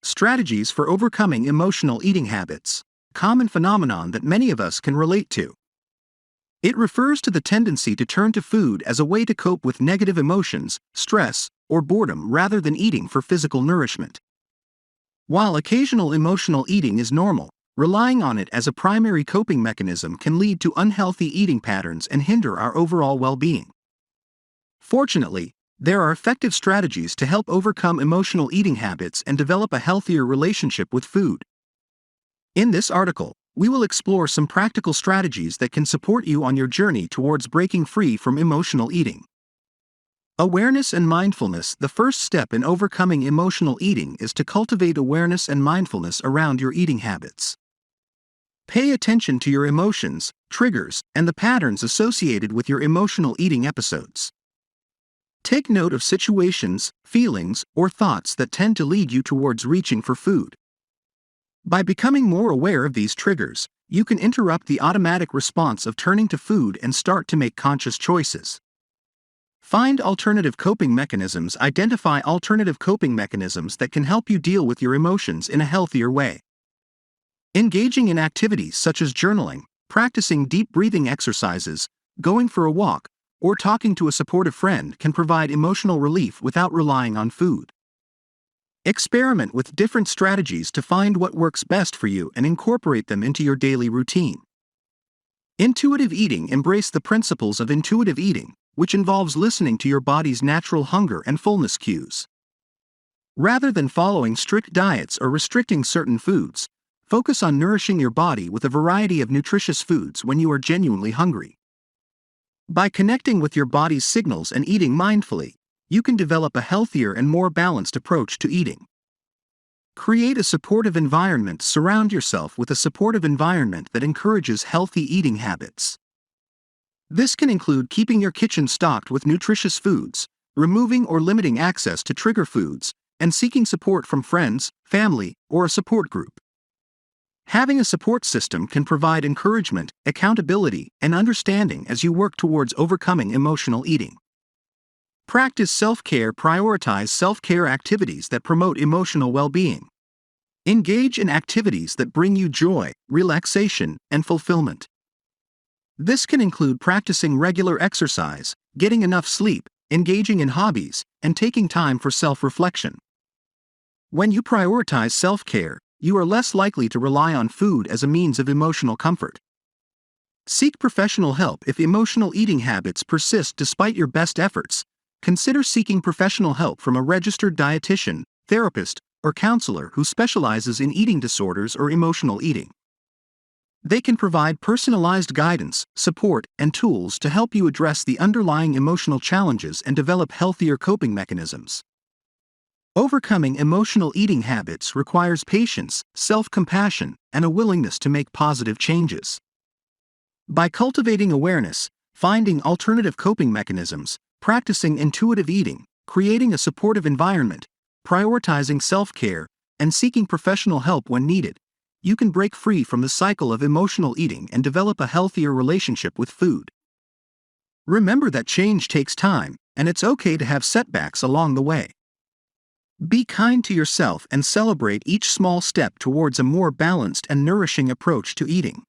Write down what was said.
Strategies for overcoming emotional eating habits. Common phenomenon that many of us can relate to. It refers to the tendency to turn to food as a way to cope with negative emotions, stress, or boredom rather than eating for physical nourishment. While occasional emotional eating is normal, relying on it as a primary coping mechanism can lead to unhealthy eating patterns and hinder our overall well-being. Fortunately, there are effective strategies to help overcome emotional eating habits and develop a healthier relationship with food. In this article, we will explore some practical strategies that can support you on your journey towards breaking free from emotional eating. Awareness and mindfulness. The first step in overcoming emotional eating is to cultivate awareness and mindfulness around your eating habits. Pay attention to your emotions, triggers, and the patterns associated with your emotional eating episodes. Take note of situations, feelings, or thoughts that tend to lead you towards reaching for food. By becoming more aware of these triggers, you can interrupt the automatic response of turning to food and start to make conscious choices. Find alternative coping mechanisms. Identify alternative coping mechanisms that can help you deal with your emotions in a healthier way. Engaging in activities such as journaling, practicing deep breathing exercises, going for a walk, or talking to a supportive friend can provide emotional relief without relying on food. Experiment with different strategies to find what works best for you and incorporate them into your daily routine. Intuitive eating. Embrace the principles of intuitive eating, which involves listening to your body's natural hunger and fullness cues. Rather than following strict diets or restricting certain foods, focus on nourishing your body with a variety of nutritious foods when you are genuinely hungry. By connecting with your body's signals and eating mindfully, you can develop a healthier and more balanced approach to eating. Create a supportive environment. Surround yourself with a supportive environment that encourages healthy eating habits. This can include keeping your kitchen stocked with nutritious foods, removing or limiting access to trigger foods, and seeking support from friends, family, or a support group. Having a support system can provide encouragement, accountability, and understanding as you work towards overcoming emotional eating. Practice self-care. Prioritize self-care activities that promote emotional well-being. Engage in activities that bring you joy, relaxation, and fulfillment. This can include practicing regular exercise, getting enough sleep, engaging in hobbies, and taking time for self-reflection. When you prioritize self-care, you are less likely to rely on food as a means of emotional comfort. Seek professional help. If emotional eating habits persist despite your best efforts, consider seeking professional help from a registered dietitian, therapist, or counselor who specializes in eating disorders or emotional eating. They can provide personalized guidance, support, and tools to help you address the underlying emotional challenges and develop healthier coping mechanisms. Overcoming emotional eating habits requires patience, self-compassion, and a willingness to make positive changes. By cultivating awareness, finding alternative coping mechanisms, practicing intuitive eating, creating a supportive environment, prioritizing self-care, and seeking professional help when needed, you can break free from the cycle of emotional eating and develop a healthier relationship with food. Remember that change takes time, and it's okay to have setbacks along the way. Be kind to yourself and celebrate each small step towards a more balanced and nourishing approach to eating.